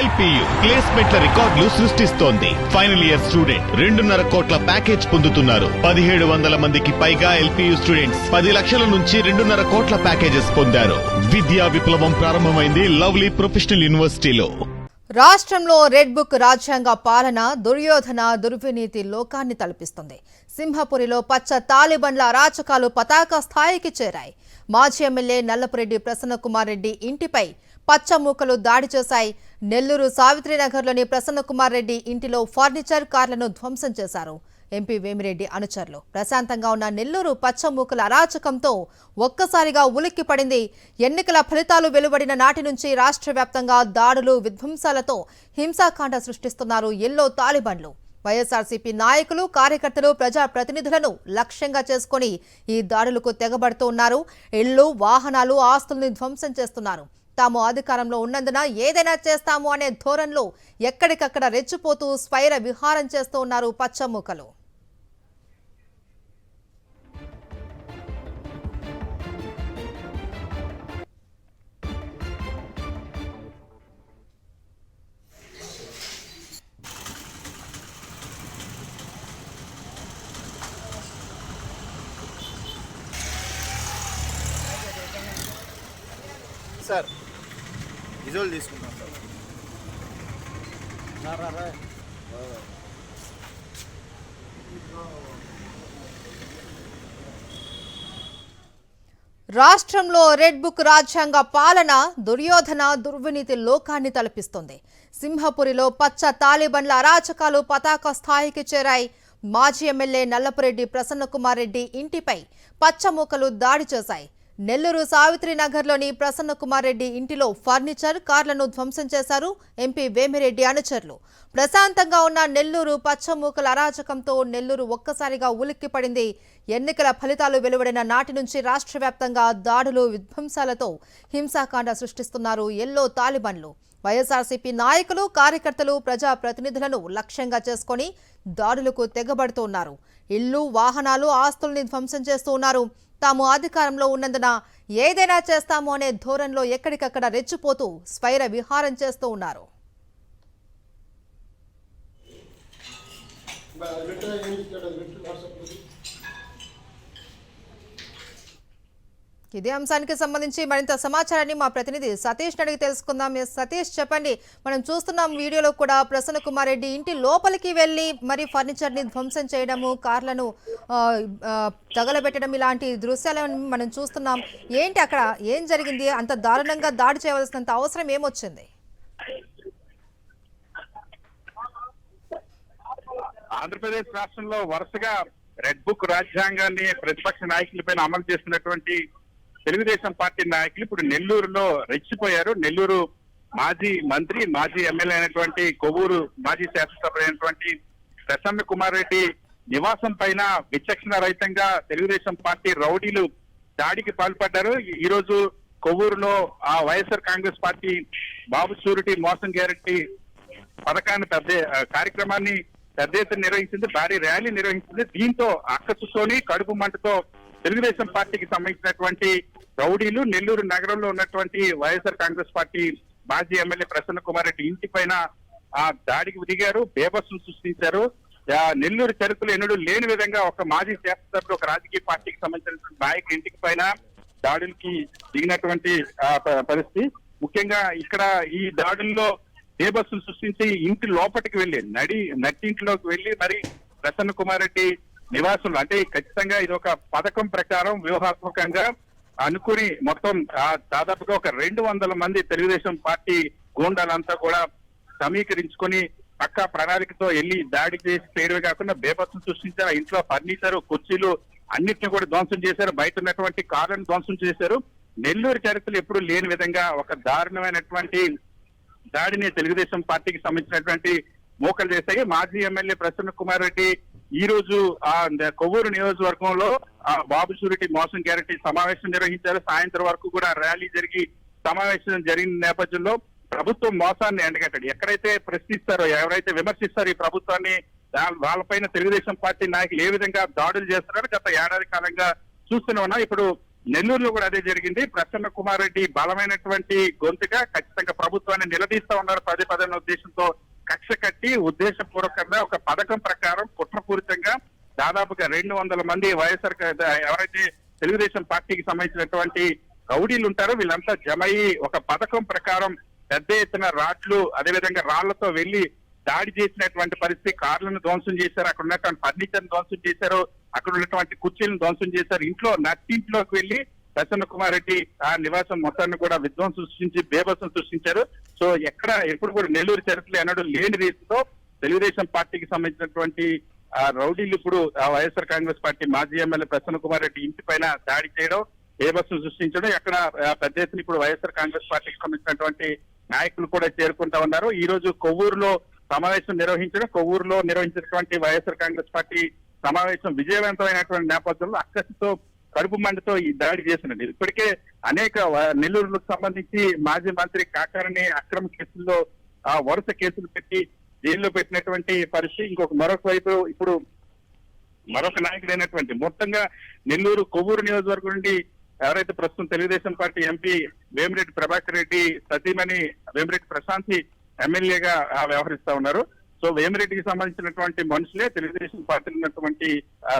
LPU ప్లేస్మెంట్ల రికార్డులు సృష్టిస్తోంది. Final year student 2.5 కోట్ల ప్యాకేజ్ పొందుతున్నారు. 1700 మందికి పైగా ఎల్పియు స్టూడెంట్స్ 10 లక్షల నుంచి 2.5 కోట్ల ప్యాకేజెస్ పొందారు. విద్యా విప్లవం ప్రారంభమైంది లవ్లీ ప్రొఫెషనల్ యూనివర్సిటీలో. రాష్ట్రంలో రెడ్ బుక్ రాజ్యాంగ పాలన దుర్యోధన దుర్వినీతి లోకాన్ని తలపిస్తుంది. సింహపురిలో పచ్చ తాలిబన్ల అరాచకాలు పతాక స్థాయికి చేరాయి. మాజీ ఎమ్మెల్యే నల్లపురెడ్డి ప్రసన్నకుమార్ రెడ్డి ఇంటిపై పచ్చ మూకలు దాడి చేశాయి. నెల్లూరు సావిత్రినగర్లోని ప్రసన్నకుమార్ రెడ్డి ఇంటిలో ఫర్నిచర్ కార్లను ధ్వంసం చేశారు ఎంపీ వేమిరెడ్డి అనుచరులు. ప్రశాంతంగా ఉన్న నెల్లూరు పచ్చమూకల అరాచకంతో ఒక్కసారిగా ఉలిక్కి పడింది. ఎన్నికల ఫలితాలు వెలువడిన నాటి నుంచి రాష్ట్ర వ్యాప్తంగా దాడులు విధ్వంసాలతో హింసాకాండ సృష్టిస్తున్నారు ఎల్లో తాలిబన్లు. వైఎస్ఆర్సీపీ నాయకులు కార్యకర్తలు ప్రజాప్రతినిధులను లక్ష్యంగా చేసుకుని ఈ దాడులకు తెగబడుతూ ఉన్నారు. ఇళ్లు వాహనాలు ఆస్తుల్ని ధ్వంసం చేస్తున్నారు. తాము అధికారంలో ఉన్నందున ఏదైనా చేస్తాము అనే ధోరణిలో ఎక్కడికక్కడ రెచ్చిపోతూ స్వైర విహారం చేస్తూ ఉన్నారు పచ్చమూకలు. సార్ విజువల్ తీసుకుంటాం సార్. రాష్ట్రంలో రెడ్ బుక్ రాజ్యాంగ పాలన దుర్యోధన దుర్వినీతి లోకాన్ని తలపిస్తోంది. సింహపురిలో పచ్చ తాలిబన్ల అరాచకాలు పతాక స్థాయికి చేరాయి. మాజీ ఎమ్మెల్యే నల్లపురెడ్డి ప్రసన్నకుమార్ రెడ్డి ఇంటిపై పచ్చమూకలు దాడి చేశాయి. నెల్లూరు సావిత్రినగర్లోని ప్రసన్నకుమార్ రెడ్డి ఇంటిలో ఫర్నిచర్ కార్లను ధ్వంసం చేశారు ఎంపీ వేమిరెడ్డి అనుచరులు. ప్రశాంతంగా ఉన్న నెల్లూరు పచ్చమూకల అరాచకంతో నెల్లూరు ఒక్కసారిగా ఉలిక్కిపడింది. ఎన్నికల ఫలితాలు వెలువడిన నాటి నుంచి రాష్ట్ర వ్యాప్తంగా దాడులు విధ్వంసాలతో హింసాకాండ సృష్టిస్తున్నారు ఎల్లో తాలిబన్లు. వైఎస్ఆర్సీపీ నాయకులు కార్యకర్తలు ప్రజాప్రతినిధులను లక్ష్యంగా చేసుకుని దాడులకు తెగబడుతున్నారు. ఇళ్లు వాహనాలు ఆస్తుల్ని ధ్వంసం చేస్తూ ఉన్నారు. తాము అధికారంలో ఉన్నందున ఏదైనా చేస్తాము అనే ధోరణిలో ఎక్కడికక్కడ రెచ్చిపోతూ స్వైర విహారం చేస్తూ ఉన్నారు. ఇదే అంశానికి సంబంధించి మరింత సమాచారాన్ని మా ప్రతినిధి సతీష్ అడిగి తెలుసుకుందాం. సతీష్, చెప్పండి. మనం చూస్తున్నాం వీడియోలో కూడా ప్రసన్నకుమార్ రెడ్డి ఇంటి లోపలికి వెళ్ళి మరి ఫర్నిచర్ ని ధ్వంసం చేయడము, కార్లను తగలబెట్టడం ఇలాంటి దృశ్యాలను మనం చూస్తున్నాం. ఏంటి అక్కడ ఏం జరిగింది? అంత దారుణంగా దాడి చేయవలసినంత అవసరం ఏమొచ్చింది? ఆంధ్రప్రదేశ్ రాష్ట్రంలో వరుసగా రెడ్ బుక్ రాజ్యాంగాన్ని ప్రతిపక్ష నాయకులపైన అమలు చేస్తున్నటువంటి తెలుగుదేశం పార్టీ నాయకులు ఇప్పుడు నెల్లూరులో రెచ్చిపోయారు. నెల్లూరు మాజీ మంత్రి మాజీ ఎమ్మెల్యే అయినటువంటి కొవ్వూరు మాజీ శాసనసభ అయినటువంటి ప్రసన్నకుమార్ రెడ్డి నివాసం పైన విచక్షణ రహితంగా తెలుగుదేశం పార్టీ రౌడీలు దాడికి పాల్పడ్డారు. ఈ రోజు కొవ్వూరులో ఆ వైఎస్ఆర్ కాంగ్రెస్ పార్టీ బాబు షూరిటీ మోసం గ్యారెంటీ పథకాన్ని కార్యక్రమాన్ని పెద్ద ఎత్తున నిర్వహించింది. భారీ ర్యాలీ నిర్వహించింది. దీంతో అక్కసుతోని కడుపు మంటతో తెలుగుదేశం పార్టీకి సంబంధించినటువంటి రౌడీలు నెల్లూరు నగరంలో ఉన్నటువంటి వైఎస్ఆర్ కాంగ్రెస్ పార్టీ మాజీ ఎమ్మెల్యే ప్రసన్నకుమార్ రెడ్డి ఇంటి పైన ఆ దాడికి దిగారు, బేబస్సును సృష్టించారు. నెల్లూరు చరిత్రలో ఎన్నడూ లేని విధంగా ఒక మాజీ శాసనసభ్యుడు ఒక రాజకీయ పార్టీకి సంబంధించినటువంటి నాయకుడి ఇంటికి పైన దాడులకి దిగినటువంటి పరిస్థితి. ముఖ్యంగా ఇక్కడ ఈ దాడుల్లో బేబస్సును సృష్టించి ఇంటి లోపలికి వెళ్లి నట్టింట్లోకి వెళ్లి మరి ప్రసన్నకుమార్ రెడ్డి నివాసులు అంటే ఖచ్చితంగా ఇది ఒక పథకం ప్రకారం వ్యూహాత్మకంగా అనుకుని మొత్తం దాదాపుగా ఒక 200 మంది తెలుగుదేశం పార్టీ గూండాలంతా కూడా సమీకరించుకొని పక్కా ప్రణాళికతో వెళ్లి దాడి చేసి చేయడమే కాకుండా బేబస్సును సృష్టించారు. ఇంట్లో ఫర్నిచర్ కుర్చీలు అన్నిటిని కూడా ధ్వంసం చేశారు. బయట ఉన్నటువంటి కార్లను ధ్వంసం చేశారు. నెల్లూరు చరిత్రలో ఎప్పుడు లేని విధంగా ఒక దారుణమైనటువంటి దాడిని తెలుగుదేశం పార్టీకి సంబంధించినటువంటి మోకలు చేశాయి. మాజీ ఎమ్మెల్యే ప్రసన్నకుమార్ రెడ్డి ఈ రోజు కొవ్వూరు నియోజకవర్గంలో బాబు షూరిటీ మోసం గ్యారెంటీ సమావేశం నిర్వహించారు. సాయంత్రం వరకు కూడా ర్యాలీ జరిగి సమావేశం జరిగిన నేపథ్యంలో ప్రభుత్వం మోసాన్ని ఎండగట్టాడు. ఎక్కడైతే ప్రశ్నిస్తారో ఎవరైతే విమర్శిస్తారో ఈ ప్రభుత్వాన్ని వాళ్ళపైన తెలుగుదేశం పార్టీ నాయకులు ఏ విధంగా దాడులు చేస్తున్నారో గత ఏడాది కాలంగా చూస్తూనే ఉన్నాం. ఇప్పుడు నెల్లూరులో కూడా అదే జరిగింది. ప్రసన్న కుమార్ రెడ్డి బలమైనటువంటి గొంతుగా ఖచ్చితంగా ప్రభుత్వాన్ని నిలదీస్తా ఉన్నారు పదే పదే ఉద్దేశంతో కక్ష కట్టి ఉద్దేశపూర్వకంగా ఒక పథకం ప్రకారం కుట్రపూరితంగా దాదాపుగా 200 మంది వైఎస్ఆర్ ఎవరైతే తెలుగుదేశం పార్టీకి సంబంధించినటువంటి రౌడీలు ఉంటారో వీళ్ళంతా జమయ్యి ఒక పథకం ప్రకారం పెద్ద ఎత్తున రాడ్లు అదేవిధంగా రాళ్లతో వెళ్లి దాడి చేసినటువంటి పరిస్థితి. కార్లను ధ్వంసం చేశారు, అక్కడ ఉన్నటువంటి ఫర్నిచర్ ధ్వంసం చేశారు, అక్కడ ఉన్నటువంటి కుర్చీలను ధ్వంసం చేశారు. ఇంట్లో నట్టింట్లోకి వెళ్లి ప్రసన్న కుమార్ రెడ్డి ఆ నివాసం మొత్తాన్ని కూడా విధ్వంసం సృష్టించి బేభత్సం సృష్టించారు. సో ఎప్పుడు కూడా నెల్లూరు చరిత్రలో ఎన్నడూ లేని రీతితో తెలుగుదేశం పార్టీకి సంబంధించినటువంటి రౌడీలు ఇప్పుడు వైఎస్ఆర్ కాంగ్రెస్ పార్టీ మాజీ ఎమ్మెల్యే ప్రసన్న కుమార్ రెడ్డి ఇంటి పైన దాడి చేయడం, బేభత్సం సృష్టించడం, ఎక్కడ పెద్ద ఎత్తున ఇప్పుడు వైఎస్ఆర్ కాంగ్రెస్ పార్టీకి సంబంధించినటువంటి నాయకులు కూడా చేరుకుంటా ఉన్నారు. ఈ రోజు కొవ్వూరులో సమావేశం నిర్వహించడం, కొవ్వూరులో నిర్వహించినటువంటి వైఎస్ఆర్ కాంగ్రెస్ పార్టీ సమావేశం విజయవంతమైనటువంటి నేపథ్యంలో అక్కసితో కడుపు మంటతో ఈ దాడి చేసినది. ఇప్పటికే అనేక నెల్లూరుకు సంబంధించి మాజీ మంత్రి కాకారని అక్రమ కేసుల్లో వరుస కేసులు పెట్టి జైల్లో పెట్టినటువంటి పరిస్థితి. మరొక వైపు ఇప్పుడు మరొక నాయకుడైనటువంటి మొత్తంగా నెల్లూరు కొవ్వూరు నియోజకవర్గం నుండి ఎవరైతే ప్రస్తుతం తెలుగుదేశం పార్టీ ఎంపీ వేమిరెడ్డి ప్రభాకర్ రెడ్డి సతీమణి వేమిరెడ్డి ప్రశాంతి ఎమ్మెల్యేగా వ్యవహరిస్తా ఉన్నారు. సో వేమిరెడ్డికి సంబంధించినటువంటి మనుషులే తెలుగుదేశం పార్టీలో ఉన్నటువంటి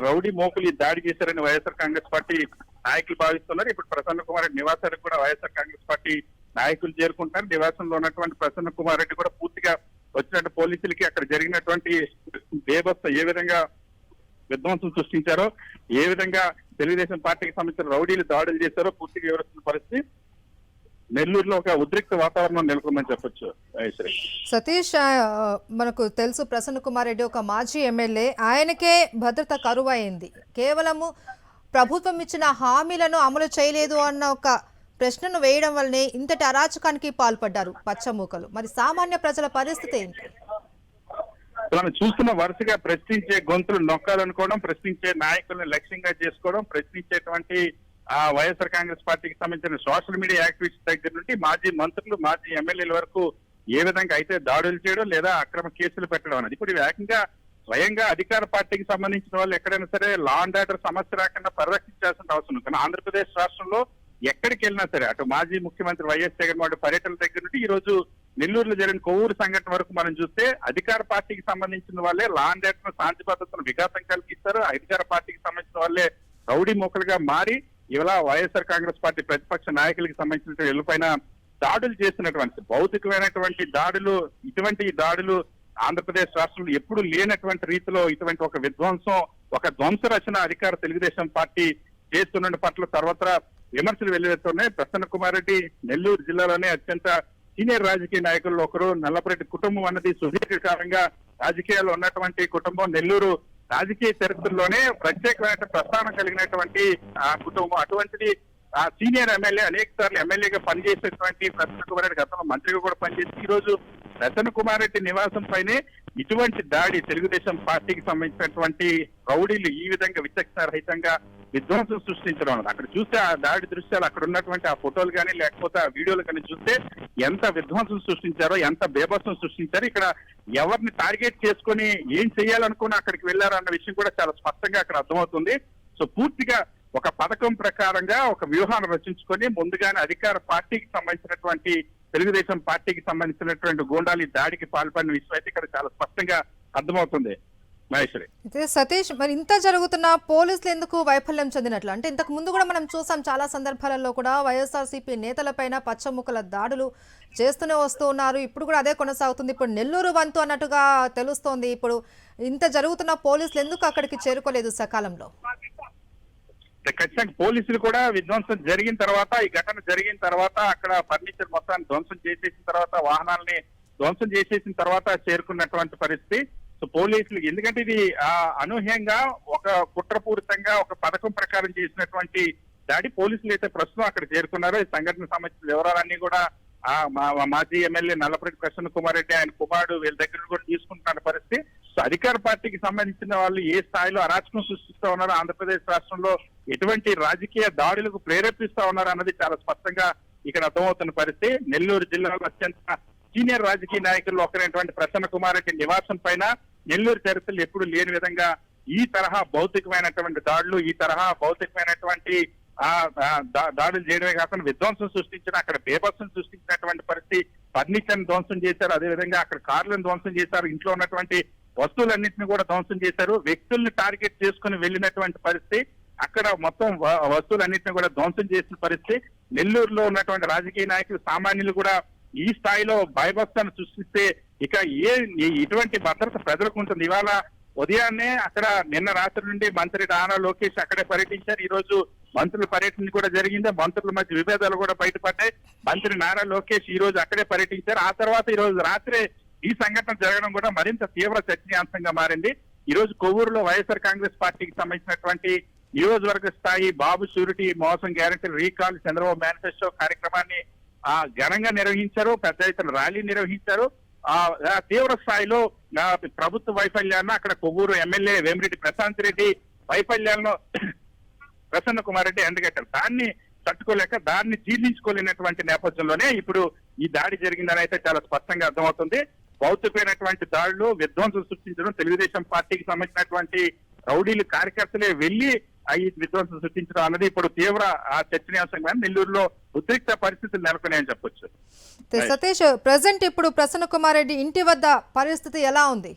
రౌడీ మోకులు దాడి చేశారని వైఎస్ఆర్ కాంగ్రెస్ పార్టీ నాయకులు భావిస్తున్నారు. ఇప్పుడు ప్రసన్న కుమార్ రెడ్డి నివాసానికి కూడా వైఎస్ఆర్ కాంగ్రెస్ పార్టీ నాయకులు చేరుకుంటారు. నివాసంలో ఉన్నటువంటి ప్రసన్న కుమార్ రెడ్డి కూడా పూర్తిగా వచ్చినట్టు పోలీసులకి అక్కడ జరిగినటువంటి బేభత్స ఏ విధంగా విధ్వంసం సృష్టించారో, ఏ విధంగా తెలుగుదేశం పార్టీకి సంబంధించిన రౌడీలు దాడులు చేశారో పూర్తిగా వివరిస్తున్న పరిస్థితి. నెల్లూరులో ఒక ఉద్రిక్త వాతావరణం నెలకొందని చెప్పొచ్చు. సతీష్, మనకు తెలుసు ప్రసన్న కుమార్ రెడ్డి ఒక మాజీ ఎమ్మెల్యే, ఆయనకే భద్రత కరువు అయింది. కేవలము ప్రభుత్వం ఇచ్చిన హామీలను అమలు చేయలేదు అన్న ఒక ప్రశ్నను వేయడం వల్లనే ఇంతటి అరాచకానికి పాల్పడ్డారు పచ్చమూకలు. మరి సామాన్య ప్రజల పరిస్థితి ఏంటి? మనం చూస్తున్న వరుసగా ప్రశ్నించే గొంతులు నొక్కాలనుకోవడం, ప్రశ్నించే నాయకులను లక్ష్యంగా చేసుకోవడం, ప్రశ్నించేటువంటి వైఎస్ఆర్ కాంగ్రెస్ పార్టీకి సంబంధించిన సోషల్ మీడియా యాక్టివిస్ట్ దగ్గర నుండి మాజీ మంత్రులు, మాజీ ఎమ్మెల్యేల వరకు ఏ విధంగా అయితే దాడులు చేయడం లేదా అక్రమ కేసులు పెట్టడం అనేది ఇప్పుడు ఏకంగా స్వయంగా అధికార పార్టీకి సంబంధించిన వాళ్ళు ఎక్కడైనా సరే లా అండ్ ఆర్డర్ సమస్య రాకుండా పరిరక్షించాల్సిన అవసరం ఉంది. కానీ ఆంధ్రప్రదేశ్ రాష్ట్రంలో ఎక్కడికి వెళ్ళినా సరే అటు మాజీ ముఖ్యమంత్రి వైఎస్ జగన్మోహన్ పర్యటన దగ్గర నుండి ఈ రోజు నెల్లూరులో జరిగిన కొవ్వూరు సంఘటన వరకు మనం చూస్తే అధికార పార్టీకి సంబంధించిన వాళ్ళే లా అండ్ ఆర్డర్ శాంతి భద్రతను విఘాతం కలిగిస్తారు. అధికార పార్టీకి సంబంధించిన వాళ్ళే రౌడీ మొక్కలుగా మారి ఇవాళ వైఎస్ఆర్ కాంగ్రెస్ పార్టీ ప్రతిపక్ష నాయకులకి సంబంధించిన ఇళ్లపైన దాడులు చేస్తున్నటువంటి భౌతికమైనటువంటి దాడులు, ఇటువంటి దాడులు ఆంధ్రప్రదేశ్ రాష్ట్రంలో ఎప్పుడు లేనటువంటి రీతిలో ఇటువంటి ఒక విధ్వంసం, ఒక ధ్వంస రచన అధికార తెలుగుదేశం పార్టీ చేస్తున్న పట్ల సర్వత్రా విమర్శలు వెల్లువెత్తున్నాయి. ప్రసన్న కుమార్ రెడ్డి నెల్లూరు జిల్లాలోనే అత్యంత సీనియర్ రాజకీయ నాయకుల్లో ఒకరు. నల్లపరెడ్డి కుటుంబం అన్నది సుదీర్ఘకాలంగా రాజకీయాల్లో ఉన్నటువంటి కుటుంబం. నెల్లూరు రాజకీయ చరిత్రలోనే ప్రత్యేకమైన ప్రస్థానం కలిగినటువంటి కుటుంబం. అటువంటిది సీనియర్ ఎమ్మెల్యే, అనేక సార్లు ఎమ్మెల్యేగా పనిచేసేటువంటి ప్రసన్న కుమార్ రెడ్డి గతంలో మంత్రిగా కూడా పనిచేసి ఈ రోజు ప్రసన్న కుమార్ రెడ్డి నివాసం పైనే ఇటువంటి దాడి తెలుగుదేశం పార్టీకి సంబంధించినటువంటి రౌడీలు ఈ విధంగా విచక్షణ రహితంగా విధ్వంసం సృష్టించడం అన్నది. అక్కడ చూస్తే ఆ దాడి దృశ్యాలు, అక్కడ ఉన్నటువంటి ఆ ఫోటోలు కానీ లేకపోతే ఆ వీడియోలు కానీ చూస్తే ఎంత విధ్వంసం సృష్టించారో, ఎంత బేభత్సం సృష్టించారో, ఇక్కడ ఎవరిని టార్గెట్ చేసుకొని ఏం చేయాలనుకుని అక్కడికి వెళ్లారో అన్న విషయం కూడా చాలా స్పష్టంగా అక్కడ అర్థమవుతుంది. సో పూర్తిగా ఒక పథకం ప్రకారంగా ఒక వ్యూహాన్ని రచించుకొని ముందుగానే అధికార పార్టీకి సంబంధించినటువంటి తెలుగుదేశం పార్టీకి సంబంధించినటువంటి గూండాలు దాడికి పాల్పడిన విషయం అయితే ఇక్కడ చాలా స్పష్టంగా అర్థమవుతుంది. మహేశ్వరి, అయితే సతీష్, మరి ఇంత జరుగుతున్న పోలీసులు ఎందుకు వైఫల్యం చెందినట్లు? అంటే ఇంతకు ముందు కూడా మనం చూసాం చాలా సందర్భాలలో కూడా వైఎస్ఆర్సీపీ నేతలపైన పచ్చముక్కల దాడులు చేస్తూనే వస్తూ ఉన్నారు. ఇప్పుడు కూడా అదే కొనసాగుతుంది. ఇప్పుడు నెల్లూరు వంతు అన్నట్టుగా తెలుస్తోంది. ఇప్పుడు ఇంత జరుగుతున్న పోలీసులు ఎందుకు అక్కడికి చేరుకోలేదు సకాలంలో? ఖచ్చితంగా పోలీసులు కూడా విధ్వంసం జరిగిన తర్వాత, ఈ ఘటన జరిగిన తర్వాత అక్కడ ఫర్నిచర్ మొత్తాన్ని ధ్వంసం చేసేసిన తర్వాత, వాహనాలని ధ్వంసం చేసేసిన తర్వాత చేరుకున్నటువంటి పరిస్థితి. సో పోలీసులు, ఎందుకంటే ఇది అనూహ్యంగా ఒక కుట్రపూరితంగా ఒక పథకం ప్రకారం చేసినటువంటి దాడి. పోలీసులు అయితే ప్రస్తుతం అక్కడ చేరుకున్నారో ఈ సంఘటన సంబంధించిన వివరాలన్నీ కూడా మాజీ ఎమ్మెల్యే నల్లపరెడ్డి ప్రసన్న కుమార్ రెడ్డి, ఆయన కుమారుడు వీళ్ళ దగ్గర కూడా తీసుకుంటున్న పరిస్థితి. సో అధికార పార్టీకి సంబంధించిన వాళ్ళు ఏ స్థాయిలో అరాచకం సృష్టిస్తా ఉన్నారో, ఆంధ్రప్రదేశ్ రాష్ట్రంలో ఎటువంటి రాజకీయ దాడులకు ప్రేరేపిస్తా ఉన్నారు అన్నది చాలా స్పష్టంగా ఇక్కడ అర్థమవుతున్న పరిస్థితి. నెల్లూరు జిల్లాలో అత్యంత సీనియర్ రాజకీయ నాయకుల్లో ఒకరైనటువంటి ప్రసన్న కుమార్ రెడ్డి నివాసం పైన నెల్లూరు చరిత్రలు ఎప్పుడు లేని విధంగా ఈ తరహా భౌతికమైనటువంటి దాడులు, ఈ తరహా భౌతికమైనటువంటి దాడులు చేయడమే కాకుండా విధ్వంసం సృష్టించిన, అక్కడ బేభత్సం సృష్టించినటువంటి పరిస్థితి. ఫర్నిచర్ ధ్వంసం చేశారు, అదేవిధంగా అక్కడ కార్లను ధ్వంసం చేశారు, ఇంట్లో ఉన్నటువంటి వస్తువులన్నింటినీ కూడా ధ్వంసం చేశారు, వ్యక్తుల్ని టార్గెట్ చేసుకుని వెళ్ళినటువంటి పరిస్థితి. అక్కడ మొత్తం వస్తువులన్నింటినీ కూడా ధ్వంసం చేసిన పరిస్థితి. నెల్లూరులో ఉన్నటువంటి రాజకీయ నాయకులు, సామాన్యులు కూడా ఈ స్థాయిలో భయభక్తాన్ని సృష్టిస్తే ఇక ఇటువంటి భద్రత ప్రజలకు ఉంటుంది. ఇవాళ ఉదయాన్నే అక్కడ నిన్న రాత్రి నుండి మంత్రి నారా లోకేష్ అక్కడే పర్యటించారు. ఈ రోజు మంత్రుల పర్యటన కూడా జరిగింది. మంత్రుల మధ్య విభేదాలు కూడా బయటపడ్డాయి. మంత్రి నారా లోకేష్ ఈ రోజు అక్కడే పర్యటించారు. ఆ తర్వాత ఈ రోజు రాత్రే ఈ సంఘటన జరగడం కూడా మరింత తీవ్ర చర్చనీయాంశంగా మారింది. ఈ రోజు కొవ్వూరులో వైఎస్ఆర్ కాంగ్రెస్ పార్టీకి సంబంధించినటువంటి నియోజకవర్గ స్థాయి బాబు షూరిటీ మోసం గ్యారెంటీ రీకాల్ చంద్రబాబు మేనిఫెస్టో కార్యక్రమాన్ని ఘనంగా నిర్వహించారు. పెద్ద ఎత్తున ర్యాలీ నిర్వహించారు. తీవ్ర స్థాయిలో ప్రభుత్వ వైఫల్యాలను, అక్కడ కొవ్వూరు ఎమ్మెల్యే వేమిరెడ్డి ప్రశాంత్ రెడ్డి వైఫల్యాలను ప్రసన్న కుమార్ రెడ్డి ఎండగట్టారు. దాన్ని తట్టుకోలేక, దాన్ని జీర్ణించుకోలేనటువంటి నేపథ్యంలోనే ఇప్పుడు ఈ దాడి జరిగిందని అయితే చాలా స్పష్టంగా అర్థమవుతుంది. భౌతికమైనటువంటి దాడులు, విధ్వంసం సృష్టించడం, తెలుగుదేశం పార్టీకి సంబంధించినటువంటి రౌడీలు కార్యకర్తలే వెళ్లి ఈ విధ్వంసం సృష్టించడం అన్నది ఇప్పుడు తీవ్ర చర్చనీయాంశంగా నెల్లూరులో ఉద్రిక్త పరిస్థితులు నెలకొన్నాయని చెప్పొచ్చు. సతీష్, ప్రెసెంట్ ఇప్పుడు ప్రసన్న కుమార్ రెడ్డి ఇంటి వద్ద పరిస్థితి ఎలా ఉంది?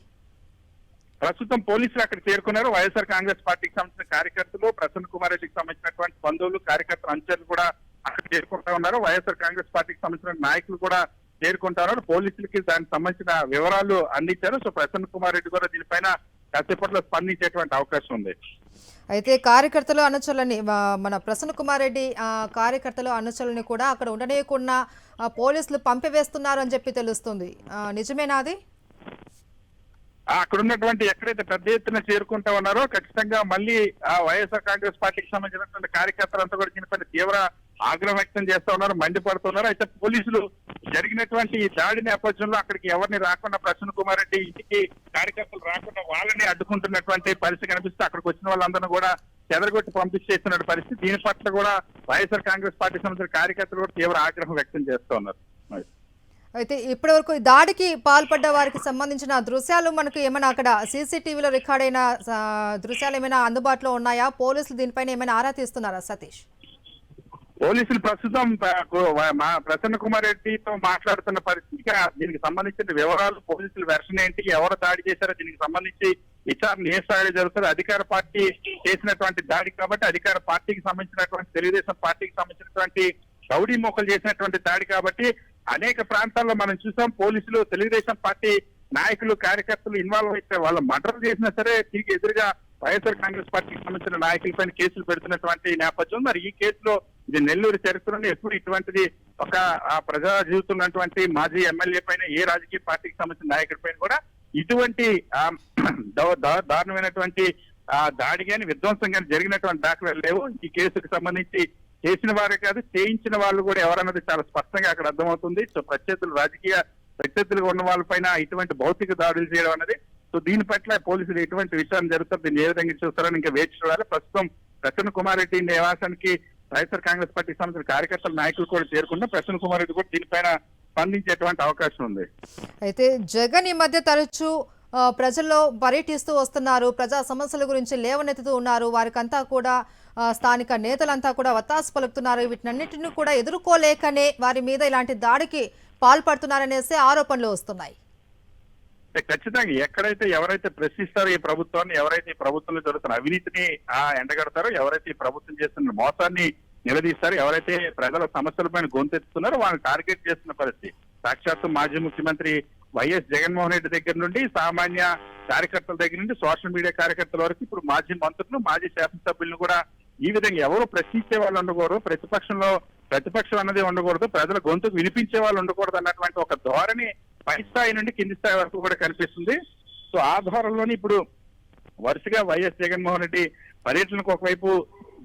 ప్రస్తుతం పోలీసులు అక్కడ చేరుకున్నారు. వైఎస్ఆర్ కాంగ్రెస్ పార్టీకి సంబంధించిన కార్యకర్తలు, ప్రసన్న కుమార్ రెడ్డికి సంబంధించినటువంటి బంధువులు, కార్యకర్తల అనుచరులు కూడా అక్కడ చేరుకుంటా ఉన్నారు. వైఎస్ఆర్ కాంగ్రెస్ పార్టీకి సంబంధించిన నాయకులు కూడా చేరుకుంటారు. పోలీసులకి దానికి సంబంధించిన వివరాలు అందించారు. సో ప్రసన్న కుమార్ రెడ్డి కూడా దీనిపైన కాసేపట్లో స్పందించేటువంటి అవకాశం ఉంది. అయితే కార్యకర్తలు, అనుచరులని, మన ప్రసన్న కుమార్ రెడ్డి కార్యకర్తలు, అనుచరులని కూడా అక్కడ ఉండనేయకుండా పోలీసులు పంపివేస్తున్నారు అని చెప్పి తెలుస్తుంది. నిజమేనా అది? అక్కడ ఉన్నటువంటి ఎక్కడైతే పెద్ద ఎత్తున చేరుకుంటా ఉన్నారో ఖచ్చితంగా మళ్ళీ వైఎస్ఆర్ కాంగ్రెస్ పార్టీకి సంబంధించినటువంటి కార్యకర్తలంతా కూడా దీనిపైన తీవ్ర ఆగ్రహం వ్యక్తం చేస్తా ఉన్నారు, మండిపడుతున్నారు. అయితే పోలీసులు జరిగినటువంటి ఈ దాడి నేపథ్యంలో అక్కడికి ఎవరిని రాకుండా, ప్రసన్న కుమార్ రెడ్డి ఇంటికి కార్యకర్తలు రాకుండా వాళ్ళని అడ్డుకుంటున్నటువంటి పరిస్థితి కనిపిస్తే అక్కడికి వచ్చిన వాళ్ళందరూ కూడా చెదరగొట్టి పంపించేస్తున్న పరిస్థితి. దీని పట్ల కూడా వైఎస్ఆర్ కాంగ్రెస్ పార్టీకి సంబంధించిన కార్యకర్తలు కూడా తీవ్ర ఆగ్రహం వ్యక్తం చేస్తూ ఉన్నారు. అయితే ఇప్పటి వరకు దాడికి పాల్పడ్డ వారికి సంబంధించిన దృశ్యాలు మనకు ఏమైనా అక్కడ సీసీటీవీలో రికార్డ్ అయిన దృశ్యాలు ఏమైనా అందుబాటులో ఉన్నాయా? పోలీసులు దీనిపైన ఏమైనా ఆరా తీస్తున్నారా సతీష్? పోలీసులు ప్రస్తుతం మా ప్రసన్న కుమార్ రెడ్డితో మాట్లాడుతున్న పరిస్థితిగా దీనికి సంబంధించిన వివరాలు, పోలీసుల వెర్షన్ ఏంటి, ఎవరు దాడి చేశారో దీనికి సంబంధించి విచారణ ఏ స్థాయిలో జరుగుతుంది. అధికార పార్టీ చేసినటువంటి దాడి కాబట్టి, అధికార పార్టీకి సంబంధించినటువంటి తెలుగుదేశం పార్టీకి సంబంధించినటువంటి రౌడీ మోకలు చేసినటువంటి దాడి కాబట్టి అనేక ప్రాంతాల్లో మనం చూసాం. పోలీసులు తెలుగుదేశం పార్టీ నాయకులు, కార్యకర్తలు ఇన్వాల్వ్ అయితే వాళ్ళ మర్డర్ చేసినా సరే తిరిగి ఎదురుగా వైఎస్ఆర్ కాంగ్రెస్ పార్టీకి సంబంధించిన నాయకులపైన కేసులు పెడుతున్నటువంటి నేపథ్యం. మరి ఈ కేసులో ఇది నెల్లూరు చరిత్రలో ఎప్పుడు ఇటువంటిది ఒక ప్రజా జీవితం ఉన్నటువంటి మాజీ ఎమ్మెల్యే పైన, ఏ రాజకీయ పార్టీకి సంబంధించిన నాయకుడి పైన కూడా ఇటువంటి దారుణమైనటువంటి దాడి కానీ, విధ్వంసం కానీ జరిగినటువంటి దాఖలాలు లేవు. ఈ కేసుకు సంబంధించి చేసిన వారే కాదు, చేయించిన వాళ్ళు కూడా ఎవరన్నది చాలా స్పష్టంగా అక్కడ అర్థమవుతుంది. సో ప్రత్యర్థులుగా ఉన్న వాళ్ళపైన ఇటువంటి భౌతిక దాడులు చేయడం అన్నది, సో దీని పట్ల పోలీసులు ఎటువంటి విషయాన్ని జరుగుతుంది, దీన్ని ఏ విధంగా చూస్తారని ఇంకా వేచి చూడాలి. ప్రస్తుతం ప్రసన్న కుమార్ రెడ్డి నివాసానికి వైఎస్ఆర్ కాంగ్రెస్ పార్టీకి సంబంధించిన కార్యకర్తల నాయకులు కూడా చేరుకున్నా ప్రసన్న కుమార్ రెడ్డి కూడా దీనిపైన స్పందించేటువంటి అవకాశం ఉంది. అయితే జగన్ ఈ మధ్య తరచూ ప్రజల్లో పర్యటిస్తూ వస్తున్నారు, ప్రజా సమస్యల గురించి లేవనెత్తుతూ ఉన్నారు. వారికంతా కూడా స్థానిక నేతలంతా కూడా వత్తాసు పలుకుతున్నారు. వీటినన్నింటినీ కూడా ఎదుర్కోలేకనే వారి మీద ఇలాంటి దాడికి పాల్పడుతున్నారనేసి ఆరోపణలు వస్తున్నాయి. ఖచ్చితంగా ఎక్కడైతే ఎవరైతే ప్రశ్నిస్తారో ఈ ప్రభుత్వాన్ని, ఎవరైతే ఈ ప్రభుత్వంలో జరుగుతున్న అవినీతిని ఎండగడతారో, ఎవరైతే ఈ ప్రభుత్వం చేస్తున్న మోసాన్ని నిలదీస్తారో, ఎవరైతే ప్రజల సమస్యలపైన గొంతెత్తుతున్నారో వాళ్ళని టార్గెట్ చేస్తున్న పరిస్థితి. సాక్షాత్తు మాజీ ముఖ్యమంత్రి వైఎస్ జగన్మోహన్ రెడ్డి దగ్గర నుండి, సామాన్య కార్యకర్తల దగ్గర నుండి, సోషల్ మీడియా కార్యకర్తల వరకు ఇప్పుడు మాజీ మంత్రులు, మాజీ శాసనసభ్యులను కూడా ఈ విధంగా ఎవరు ప్రశ్నించే వాళ్ళు ఉండకూడదు, ప్రతిపక్షం అన్నది ఉండకూడదు, ప్రజల గొంతుకు వినిపించే వాళ్ళు ఉండకూడదు అన్నటువంటి ఒక ధోరణి పై స్థాయి నుండి కింది స్థాయి వరకు కూడా కనిపిస్తుంది. సో ఆ ధోరణిలోని ఇప్పుడు వరుసగా వైఎస్ జగన్మోహన్ రెడ్డి పర్యటనకు ఒకవైపు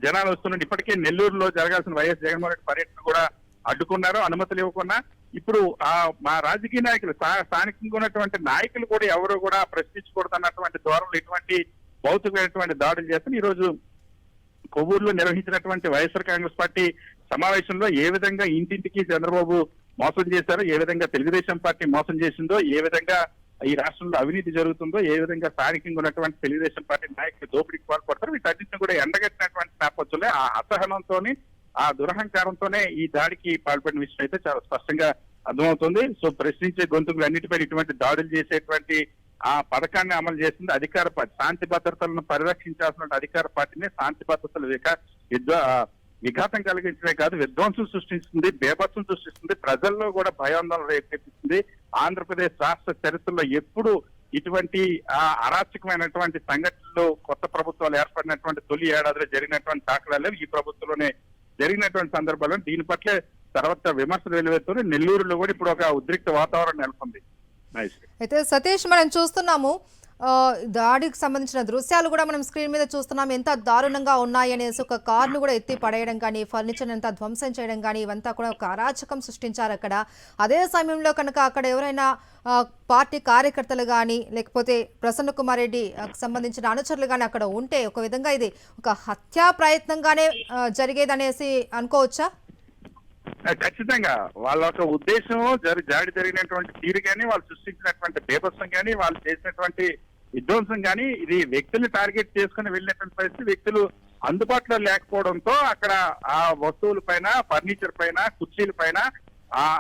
జనాలు వస్తున్నారు. ఇప్పటికే నెల్లూరులో జరగాల్సిన వైఎస్ జగన్మోహన్ రెడ్డి పర్యటన కూడా అడ్డుకున్నారు, అనుమతులు ఇవ్వకుండా. ఇప్పుడు మా రాజకీయ నాయకులు, స్థానికంగా ఉన్నటువంటి నాయకులు కూడా ఎవరు కూడా ప్రశ్నించకూడదు అన్నటువంటి ధోరణులు ఇటువంటి భౌతికమైనటువంటి దాడులు చేస్తున్నారు. ఈ రోజు కొవ్వూరులో నిర్వహించినటువంటి వైఎస్ఆర్ కాంగ్రెస్ పార్టీ సమావేశంలో ఏ విధంగా ఇంటింటికి చంద్రబాబు మోసం చేశారో, ఏ విధంగా తెలుగుదేశం పార్టీ మోసం చేసిందో, ఏ విధంగా ఈ రాష్ట్రంలో అవినీతి జరుగుతుందో, ఏ విధంగా స్థానికంగా ఉన్నటువంటి తెలుగుదేశం పార్టీ నాయకులు దోపిడీకి పాల్పడతారు, వీటన్నింటిని కూడా ఎండగట్టినటువంటి నేపథ్యంలో ఆ అసహనంతోని, ఆ దురహంకారంతోనే ఈ దాడికి పాల్పడిన విషయం అయితే చాలా స్పష్టంగా అర్థమవుతుంది. సో ప్రశ్నించే గొంతుకులు అన్నిటిపై ఇటువంటి దాడులు చేసేటువంటి ఆ పథకాన్ని అమలు చేస్తుంది అధికార పార్టీ. శాంతి భద్రతలను పరిరక్షించాల్సిన అధికార పార్టీనే శాంతి భద్రతలు విఘాతం కలిగించడమే కాదు, విధ్వంసం సృష్టిస్తుంది, బేభత్సం సృష్టిస్తుంది, ప్రజల్లో కూడా భయాందోళన రేకెత్తిస్తుంది. ఆంధ్రప్రదేశ్ రాష్ట్ర చరిత్రలో ఎప్పుడు ఇటువంటి అరాచకమైనటువంటి సంఘటనలు కొత్త ప్రభుత్వాలు ఏర్పడినటువంటి తొలి ఏడాదిలో జరిగినటువంటి దాఖలాలు ఈ ప్రభుత్వంలోనే జరిగినటువంటి సందర్భాల్లో దీని పట్ల తర్వాత విమర్శలు వెలువెత్తుని నెల్లూరులో కూడా ఇప్పుడు ఒక ఉద్రిక్త వాతావరణం నెలకొంది. అయితే సతీష్, మనం చూస్తున్నాము దాడికి సంబంధించిన దృశ్యాలు కూడా మనం స్క్రీన్ మీద చూస్తున్నాం. ఎంత దారుణంగా ఉన్నాయి అనేసి ఒక కార్ను కూడా ఎత్తి పడేయడం కానీ, ఫర్నిచర్ అంతా ధ్వంసం చేయడం కానీ, ఇవంతా కూడా ఒక అరాచకం సృష్టించారు అక్కడ. అదే సమయంలో కనుక అక్కడ ఎవరైనా పార్టీ కార్యకర్తలు కానీ, లేకపోతే ప్రసన్న కుమార్ రెడ్డి సంబంధించిన అనుచరులు కానీ అక్కడ ఉంటే ఒక విధంగా ఇది ఒక హత్యా ప్రయత్నంగానే జరిగేదనేసి అనుకోవచ్చా? ఖచ్చితంగా వాళ్ళ యొక్క ఉద్దేశం జాడి జరిగినటువంటి తీరు కానీ, వాళ్ళు సృష్టించినటువంటి బేభత్సం కానీ, వాళ్ళు చేసినటువంటి విధ్వంసం కానీ, ఇది వ్యక్తుల్ని టార్గెట్ చేసుకుని వెళ్ళినటువంటి పరిస్థితి. వ్యక్తులు అందుబాటులో లేకపోవడంతో అక్కడ ఆ వస్తువుల పైన, ఫర్నిచర్ పైన, కుర్చీల పైన,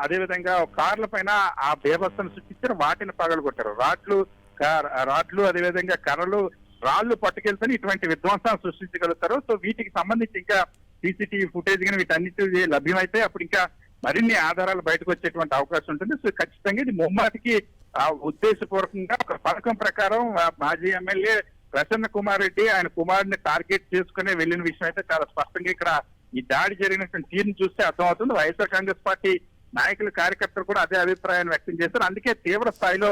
అదేవిధంగా కార్ల పైన ఆ బేభత్సం సృష్టించారు. వాటిని పగలగొట్టారు. రాడ్లు అదేవిధంగా కర్రలు, రాళ్లు పట్టుకెళ్తే ఇటువంటి విధ్వంసాలు సృష్టించగలుగుతారు. సో వీటికి సంబంధించి ఇంకా సీసీటీవీ ఫుటేజ్ కానీ వీటన్నిటి లభ్యమైతే అప్పుడు ఇంకా మరిన్ని ఆధారాలు బయటకు వచ్చేటువంటి అవకాశం ఉంటుంది. సో ఖచ్చితంగా ఇది ముమ్మాటికి ఉద్దేశపూర్వకంగా ఒక పథకం ప్రకారం మాజీ ఎమ్మెల్యే ప్రసన్న కుమార్ రెడ్డి ఆయన కుమారుడిని టార్గెట్ చేసుకుని వెళ్ళిన విషయం అయితే చాలా స్పష్టంగా ఇక్కడ ఈ దాడి జరిగినటువంటి తీరును చూస్తే అర్థమవుతుంది. వైఎస్ఆర్ కాంగ్రెస్ పార్టీ నాయకులు, కార్యకర్తలు కూడా అదే అభిప్రాయాన్ని వ్యక్తం చేస్తారు. అందుకే తీవ్ర స్థాయిలో